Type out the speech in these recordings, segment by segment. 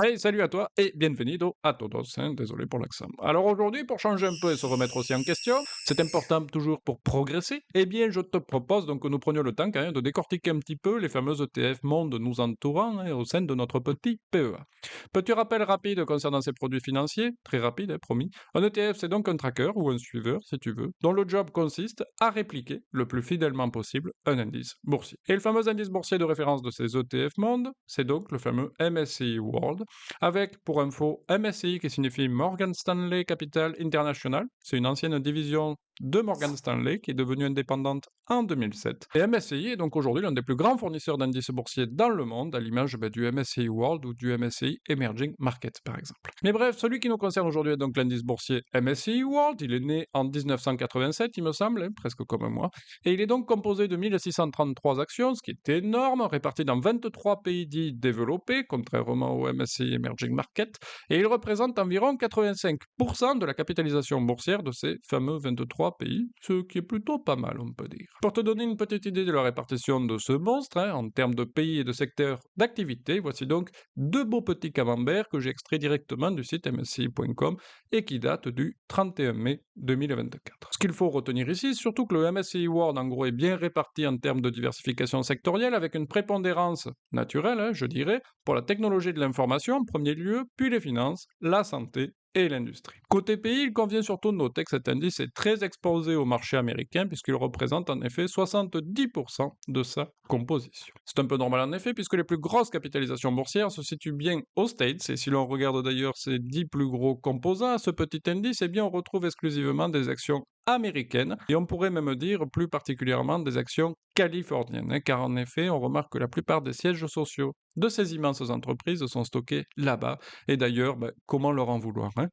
Hey, salut à toi et bienvenido a todos, hein, désolé pour l'accent. Alors aujourd'hui, pour changer un peu et se remettre aussi en question, c'est important toujours pour progresser, eh bien je te propose donc que nous prenions le temps quand même de décortiquer un petit peu les fameux ETF mondes nous entourant hein, au sein de notre petit PEA. Petit rappel rapide concernant ces produits financiers, très rapide, hein, promis. Un ETF, c'est donc un tracker ou un suiveur, si tu veux, dont le job consiste à répliquer le plus fidèlement possible un indice boursier. Et le fameux indice boursier de référence de ces ETF mondes, c'est donc le fameux MSCI World, avec, pour info, MSCI qui signifie Morgan Stanley Capital International. C'est une ancienne division de Morgan Stanley qui est devenue indépendante en 2007. Et MSCI est donc aujourd'hui l'un des plus grands fournisseurs d'indices boursiers dans le monde, à l'image du MSCI World ou du MSCI Emerging Markets par exemple. Mais bref, celui qui nous concerne aujourd'hui est donc l'indice boursier MSCI World. Il est né en 1987, il me semble, hein, presque comme moi. Et il est donc composé de 1633 actions, ce qui est énorme, réparties dans 23 pays dits développés, contrairement au MSCI Emerging Market, et il représente environ 85% de la capitalisation boursière de ces fameux 23 pays, ce qui est plutôt pas mal, on peut dire. Pour te donner une petite idée de la répartition de ce monstre, hein, en termes de pays et de secteurs d'activité, voici donc deux beaux petits camemberts que j'ai extraits directement du site msci.com et qui datent du 31 mai 2024. Ce qu'il faut retenir ici, surtout que le MSCI World en gros est bien réparti en termes de diversification sectorielle avec une prépondérance naturelle, hein, je dirais, pour la technologie de l'information en premier lieu, puis les finances, la santé et l'industrie. Côté pays, il convient surtout de noter que cet indice est très exposé au marché américain puisqu'il représente en effet 70% de sa composition. C'est un peu normal en effet puisque les plus grosses capitalisations boursières se situent bien aux States et si l'on regarde d'ailleurs ces 10 plus gros composants à ce petit indice, eh bien on retrouve exclusivement des actions américaines et on pourrait même dire plus particulièrement des actions californiennes, hein, car en effet on remarque que la plupart des sièges sociaux de ces immenses entreprises sont stockés là-bas et d'ailleurs, comment leur en vouloir, hein?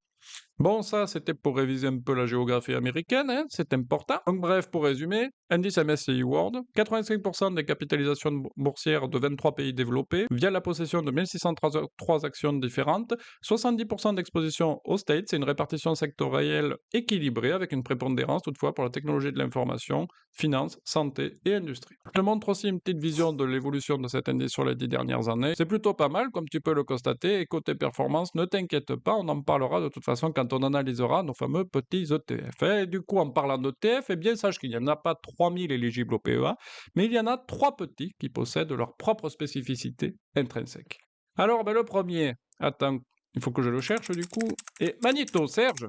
Bon, ça, c'était pour réviser un peu la géographie américaine, hein, c'est important. Donc bref, pour résumer, indice MSCI World, 85% des capitalisations boursières de 23 pays développés via la possession de 1633 actions différentes, 70% d'exposition aux States et une répartition sectorielle équilibrée avec une prépondérance toutefois pour la technologie de l'information, finance, santé et industrie. Je te montre aussi une petite vision de l'évolution de cet indice sur les 10 dernières années. C'est plutôt pas mal, comme tu peux le constater, et côté performance, ne t'inquiète pas, on en parlera de toute façon quand on analysera nos fameux petits ETF. Et du coup, en parlant d'ETF, eh bien, sache qu'il n'y en a pas 3000 éligibles au PEA, mais il y en a trois petits qui possèdent leurs propres spécificités intrinsèques. Alors, le premier, attends, il faut que je le cherche du coup, et Magneto, Serge.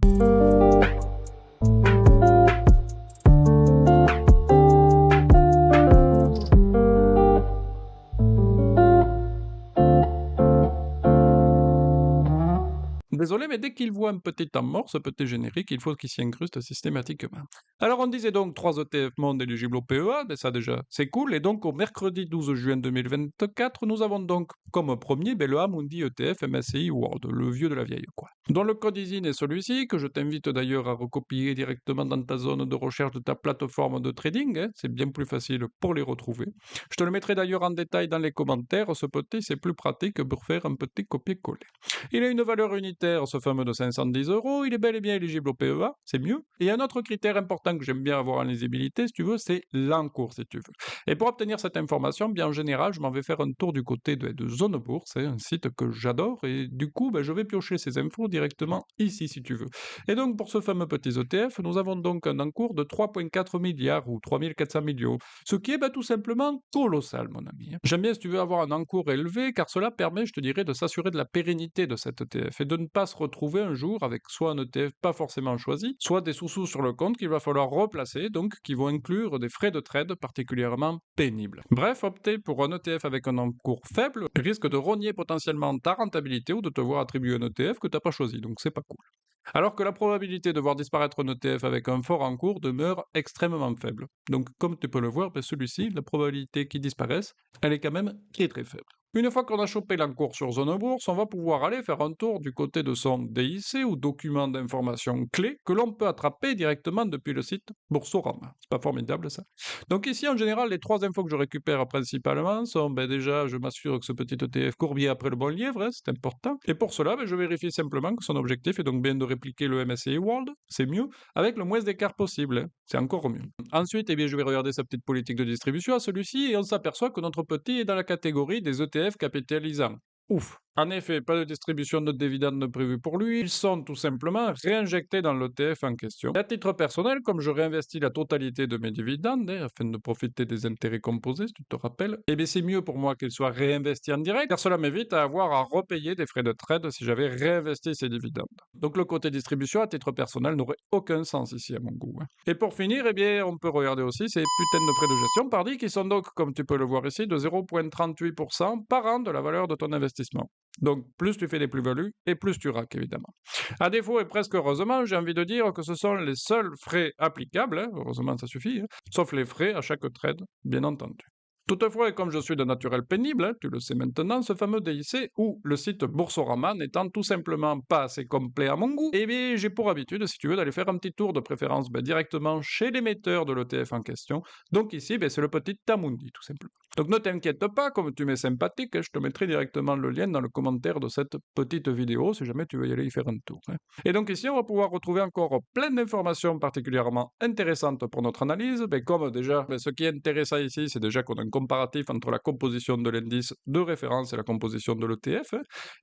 Désolé, mais dès qu'il voit un petit temps mort, ce petit générique, il faut qu'il s'y incruste systématiquement. Alors on disait donc 3 ETF monde éligibles au PEA, ben ça déjà c'est cool, et donc au mercredi 12 juin 2024, nous avons donc comme premier le Amundi ETF MSCI World, le vieux de la vieille quoi. Dont le code ISIN est celui-ci, que je t'invite d'ailleurs à recopier directement dans ta zone de recherche de ta plateforme de trading, hein, c'est bien plus facile pour les retrouver. Je te le mettrai d'ailleurs en détail dans les commentaires, ce petit c'est plus pratique pour faire un petit copier-coller. Il a une valeur unitaire, ce fameux de 510 euros, il est bel et bien éligible au PEA, c'est mieux. Et un autre critère important que j'aime bien avoir en lisibilité, si tu veux, c'est l'encours, si tu veux. Et pour obtenir cette information, bien en général, je m'en vais faire un tour du côté de Zone Bourse, c'est un site que j'adore, et du coup, je vais piocher ces infos directement ici, si tu veux. Et donc, pour ce fameux petit ETF, nous avons donc un encours de 3,4 milliards ou 3400 millions, ce qui est tout simplement colossal, mon ami, hein. J'aime bien, si tu veux, avoir un encours élevé, car cela permet, je te dirais, de s'assurer de la pérennité de cet ETF et de ne pas se retrouver un jour avec soit un ETF pas forcément choisi, soit des sous-sous sur le compte qu'il va falloir replacer, donc qui vont inclure des frais de trade particulièrement pénibles. Bref, opter pour un ETF avec un encours faible risque de rogner potentiellement ta rentabilité ou de te voir attribuer un ETF que tu n'as pas choisi, donc c'est pas cool. Alors que la probabilité de voir disparaître un ETF avec un fort encours demeure extrêmement faible. Donc comme tu peux le voir, celui-ci, la probabilité qu'il disparaisse, elle est quand même très très faible. Une fois qu'on a chopé l'encours sur Zone Bourse, on va pouvoir aller faire un tour du côté de son DIC ou document d'information clé que l'on peut attraper directement depuis le site Boursorama. C'est pas formidable ça? Donc ici, en général, les trois infos que je récupère principalement sont déjà, je m'assure que ce petit ETF court bien après le bon lièvre, hein, c'est important. Et pour cela, je vérifie simplement que son objectif est donc bien de répliquer le MSCI World, c'est mieux, avec le moins d'écart possible, hein, c'est encore mieux. Ensuite, je vais regarder sa petite politique de distribution à celui-ci et on s'aperçoit que notre petit est dans la catégorie des ETF capitalisants. Ouf, En effet, pas de distribution de dividendes prévue pour lui, ils sont tout simplement réinjectés dans l'ETF en question. Et à titre personnel, comme je réinvestis la totalité de mes dividendes, afin de profiter des intérêts composés, si tu te rappelles, eh bien c'est mieux pour moi qu'ils soient réinvestis en direct, car cela m'évite à avoir à repayer des frais de trade si j'avais réinvesti ces dividendes. Donc le côté distribution, à titre personnel, n'aurait aucun sens ici à mon goût. Et pour finir, eh bien, on peut regarder aussi ces putains de frais de gestion, pardi, qui sont donc, comme tu peux le voir ici, de 0,38% par an de la valeur de ton investissement. Donc, plus tu fais des plus-values et plus tu raques, évidemment. À défaut, et presque heureusement, j'ai envie de dire que ce sont les seuls frais applicables, heureusement ça suffit, sauf les frais à chaque trade, bien entendu. Toutefois, et comme je suis de naturel pénible, tu le sais maintenant, ce fameux DIC ou le site Boursorama n'étant tout simplement pas assez complet à mon goût, eh bien j'ai pour habitude, si tu veux, d'aller faire un petit tour de préférence directement chez l'émetteur de l'ETF en question. Donc ici, c'est le petit Tamundi, tout simplement. Donc ne t'inquiète pas, comme tu m'es sympathique, je te mettrai directement le lien dans le commentaire de cette petite vidéo si jamais tu veux y aller y faire un tour. Et donc ici, on va pouvoir retrouver encore plein d'informations particulièrement intéressantes pour notre analyse. Comme déjà, ce qui est intéressant ici, c'est déjà qu'on a un comparatif entre la composition de l'indice de référence et la composition de l'ETF.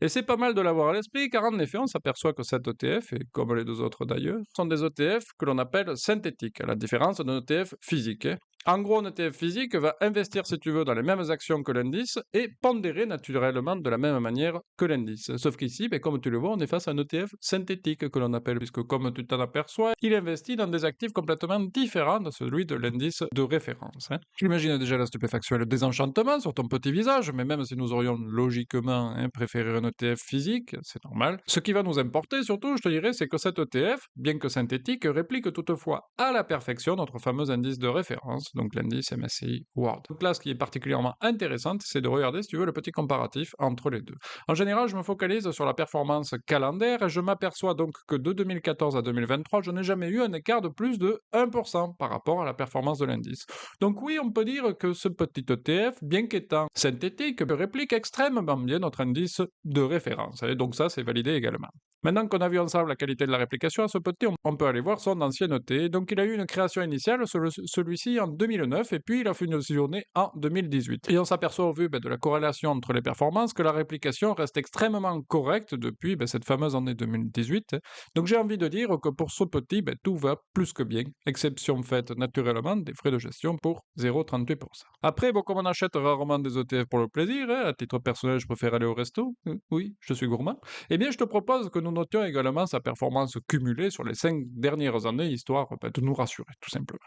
Et c'est pas mal de l'avoir à l'esprit, car en effet, on s'aperçoit que cet ETF, et comme les deux autres d'ailleurs, sont des ETF que l'on appelle synthétiques, à la différence d'un ETF physique. En gros, un ETF physique va investir, si tu veux, dans les mêmes actions que l'indice et pondérer naturellement de la même manière que l'indice. Sauf qu'ici, comme tu le vois, on est face à un ETF synthétique que l'on appelle, puisque comme tu t'en aperçois, il investit dans des actifs complètement différents de celui de l'indice de référence. Tu imagines déjà la stupéfaction et le désenchantement sur ton petit visage, mais même si nous aurions logiquement préféré un ETF physique, c'est normal. Ce qui va nous importer surtout, je te dirais, c'est que cet ETF, bien que synthétique, réplique toutefois à la perfection notre fameux indice de référence, donc l'indice MSCI World. Donc là, ce qui est particulièrement intéressant, c'est de regarder, si tu veux, le petit comparatif entre les deux. En général, je me focalise sur la performance calendaire et je m'aperçois donc que de 2014 à 2023, je n'ai jamais eu un écart de plus de 1% par rapport à la performance de l'indice. Donc oui, on peut dire que ce petit ETF, bien qu'étant synthétique, réplique extrêmement bien notre indice de référence. Et donc ça, c'est validé également. Maintenant qu'on a vu ensemble la qualité de la réplication à ce petit, on peut aller voir son ancienneté. Donc il a eu une création initiale, celui-ci en 2009, et puis il a fusionné en 2018. Et on s'aperçoit au vu de la corrélation entre les performances que la réplication reste extrêmement correcte depuis cette fameuse année 2018. Donc j'ai envie de dire que pour ce petit, tout va plus que bien, exception faite naturellement des frais de gestion pour 0,38%. Après, comme on achète rarement des ETF pour le plaisir, à titre personnel, je préfère aller au resto. Oui, je suis gourmand. Eh bien, je te propose que nous notions également sa performance cumulée sur les 5 dernières années, histoire de nous rassurer, tout simplement.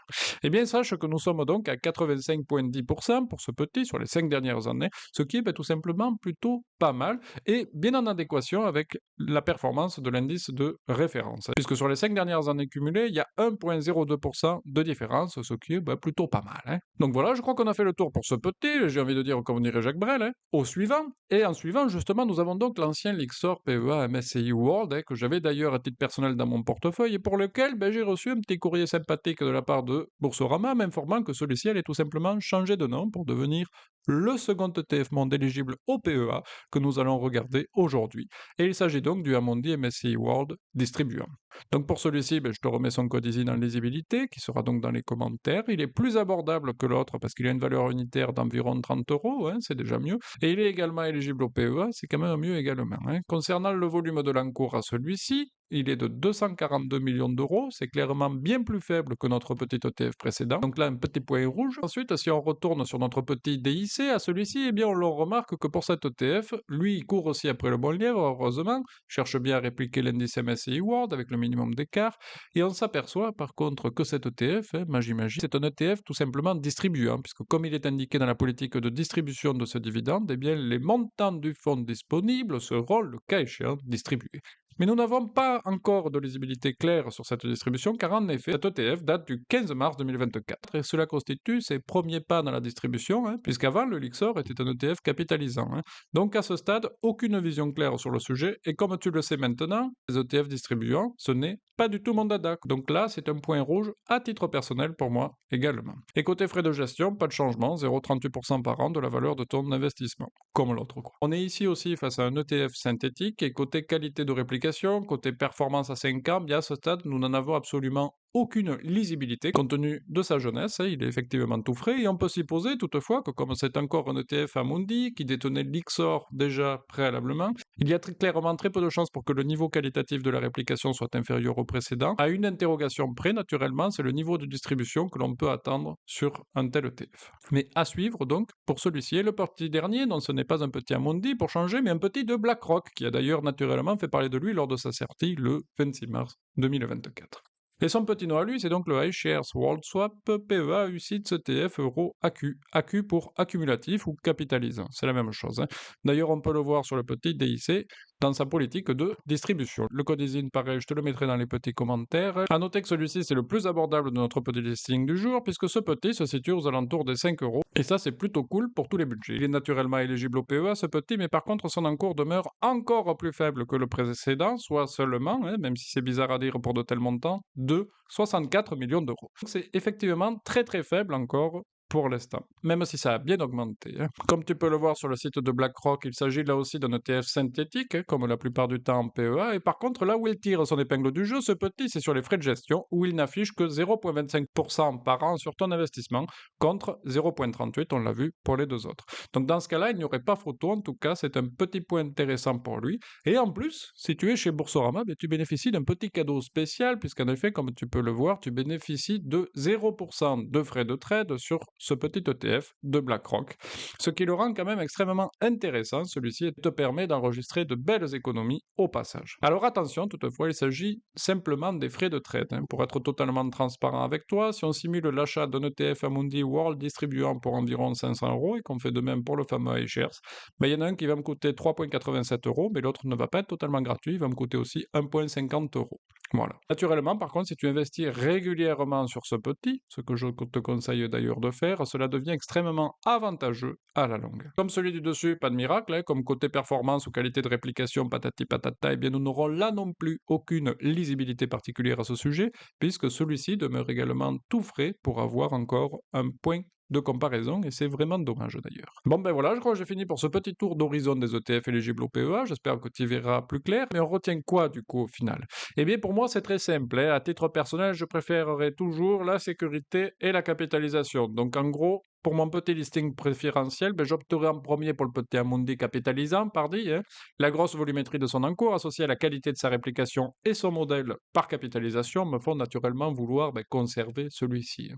Eh bien, sache que nous sommes donc à 85,10% pour ce petit sur les 5 dernières années, ce qui est tout simplement plutôt pas mal et bien en adéquation avec la performance de l'indice de référence. Puisque sur les 5 dernières années cumulées, il y a 1,02% de différence, ce qui est plutôt pas mal. Donc voilà, je crois qu'on a fait le tour pour ce petit. J'ai envie de dire, comme on dirait Jacques Brel, au suivant. Et en suivant, justement, nous avons donc l'ancien Lixor PEA MSCI World, que j'avais d'ailleurs à titre personnel dans mon portefeuille et pour lequel j'ai reçu un petit courrier sympathique de la part de Boursorama m'informant que celui-ci allait tout simplement changer de nom pour devenir le second ETF monde éligible au PEA que nous allons regarder aujourd'hui. Et il s'agit donc du Amundi MSCI World Distribuant. Donc pour celui-ci, je te remets son code ici dans lisibilité, qui sera donc dans les commentaires. Il est plus abordable que l'autre parce qu'il a une valeur unitaire d'environ 30 euros, c'est déjà mieux. Et il est également éligible au PEA, c'est quand même mieux également. Concernant le volume de l'encours à celui-ci, il est de 242 millions d'euros, c'est clairement bien plus faible que notre petit ETF précédent. Donc là, un petit point rouge. Ensuite, si on retourne sur notre petit DIC, à celui-ci, eh bien, on le remarque que pour cet ETF, lui, il court aussi après le bon lièvre, heureusement, cherche bien à répliquer l'indice MSCI World avec le minimum d'écart, et on s'aperçoit par contre que cet ETF, magie, c'est un ETF tout simplement distribuant, puisque comme il est indiqué dans la politique de distribution de ce dividende, eh bien, les montants du fonds disponibles seront, le cas échéant, distribués. Mais nous n'avons pas encore de lisibilité claire sur cette distribution, car en effet, cet ETF date du 15 mars 2024, et cela constitue ses premiers pas dans la distribution, puisqu'avant, le Lixor était un ETF capitalisant. Donc à ce stade, aucune vision claire sur le sujet, et comme tu le sais maintenant, les ETF distribuants, ce n'est pas du tout mon dada. Donc là, c'est un point rouge à titre personnel pour moi également. Et côté frais de gestion, pas de changement, 0,38% par an de la valeur de ton investissement, comme l'autre. On est ici aussi face à un ETF synthétique, et côté qualité de réplication, côté performance à 5 ans, bien à ce stade, nous n'en avons absolument aucune lisibilité compte tenu de sa jeunesse, hein, il est effectivement tout frais, et on peut supposer toutefois que comme c'est encore un ETF Amundi qui détenait l'Ixor déjà préalablement, il y a clairement très peu de chances pour que le niveau qualitatif de la réplication soit inférieur au précédent. À une interrogation près, naturellement, c'est le niveau de distribution que l'on peut attendre sur un tel ETF. Mais à suivre donc pour celui-ci. Et le petit dernier, non, ce n'est pas un petit Amundi pour changer, mais un petit de BlackRock, qui a d'ailleurs naturellement fait parler de lui lors de sa sortie le 26 mars 2024. Et son petit nom à lui, c'est donc le iShares World Swap PEA UCITS ETF Euro AQ. AQ pour accumulatif ou capitalisant, c'est la même chose, hein. D'ailleurs, on peut le voir sur le petit DIC dans sa politique de distribution. Le code ISIN, pareil, je te le mettrai dans les petits commentaires. À noter que celui-ci, c'est le plus abordable de notre petit listing du jour, puisque ce petit se situe aux alentours des 5 euros. Et ça, c'est plutôt cool pour tous les budgets. Il est naturellement éligible au PEA, ce petit, mais par contre, son encours demeure encore plus faible que le précédent, soit seulement, hein, même si c'est bizarre à dire pour de tels montants, de 64 millions d'euros. C'est effectivement très très faible encore pour l'instant, même si ça a bien augmenté, hein. Comme tu peux le voir sur le site de BlackRock, il s'agit là aussi d'un ETF synthétique, hein, comme la plupart du temps en PEA, et par contre, là où il tire son épingle du jeu, ce petit, c'est sur les frais de gestion, où il n'affiche que 0,25% par an sur ton investissement, contre 0,38, on l'a vu pour les deux autres. Donc dans ce cas-là, il n'y aurait pas photo, en tout cas, c'est un petit point intéressant pour lui. Et en plus, si tu es chez Boursorama, tu bénéficies d'un petit cadeau spécial, puisqu'en effet, comme tu peux le voir, tu bénéficies de 0% de frais de trade sur ce petit ETF de BlackRock, ce qui le rend quand même extrêmement intéressant, celui-ci, et te permet d'enregistrer de belles économies au passage. Alors attention, toutefois, il s'agit simplement des frais de trade, hein. Pour être totalement transparent avec toi, si on simule l'achat d'un ETF Amundi World distribuant pour environ 500 euros et qu'on fait de même pour le fameux iShares, il y en a un qui va me coûter 3,87 euros, mais l'autre ne va pas être totalement gratuit, il va me coûter aussi 1,50 euros. Voilà. Naturellement, par contre, si tu investis régulièrement sur ce petit, ce que je te conseille d'ailleurs de faire, cela devient extrêmement avantageux à la longue. Comme celui du dessus, pas de miracle, hein, comme côté performance ou qualité de réplication patati patata, eh bien nous n'aurons là non plus aucune lisibilité particulière à ce sujet, puisque celui-ci demeure également tout frais pour avoir encore un point de comparaison, et c'est vraiment dommage d'ailleurs. Bon ben voilà, je crois que j'ai fini pour ce petit tour d'horizon des ETF éligibles au PEA, j'espère que tu y verras plus clair, mais on retient quoi du coup au final? Eh bien pour moi c'est très simple, hein. À titre personnel, je préférerais toujours la sécurité et la capitalisation. Donc en gros, pour mon petit listing préférentiel, j'opterai en premier pour le petit Amundi capitalisant, pardi, hein. La grosse volumétrie de son encours associée à la qualité de sa réplication et son modèle par capitalisation me font naturellement vouloir conserver celui-ci, hein.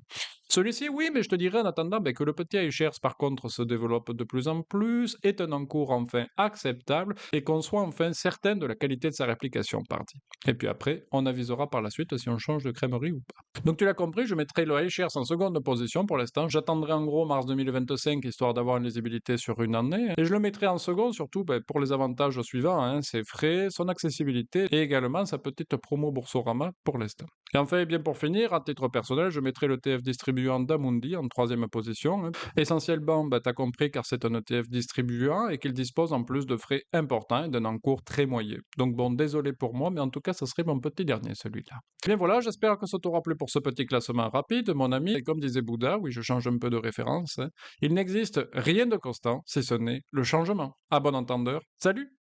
Celui-ci, oui, mais je te dirais en attendant que le petit iShares, par contre, se développe de plus en plus, est un encours enfin acceptable et qu'on soit enfin certain de la qualité de sa réplication, pardi. Et puis après, on avisera par la suite si on change de crèmerie ou pas. Donc tu l'as compris, je mettrai le iShares en seconde position pour l'instant. J'attendrai en gros mars 2025 histoire d'avoir une lisibilité sur une année. Et je le mettrai en second surtout pour les avantages suivants, hein, ses frais, son accessibilité et également sa petite promo Boursorama pour l'instant. Et enfin, et bien pour finir, à titre personnel, je mettrai l'ETF distribuant d'Amundi en troisième position, hein. Essentiellement, tu as compris car c'est un ETF distribuant et qu'il dispose en plus de frais importants et d'un encours très moyen. Donc bon, désolé pour moi, mais en tout cas, ce serait mon petit dernier celui-là. Bien voilà, j'espère que ça t'aura plu pour ce petit classement rapide, mon ami. Et comme disait Bouddha, oui, je change un peu de référence, hein, il n'existe rien de constant si ce n'est le changement. À bon entendeur, salut!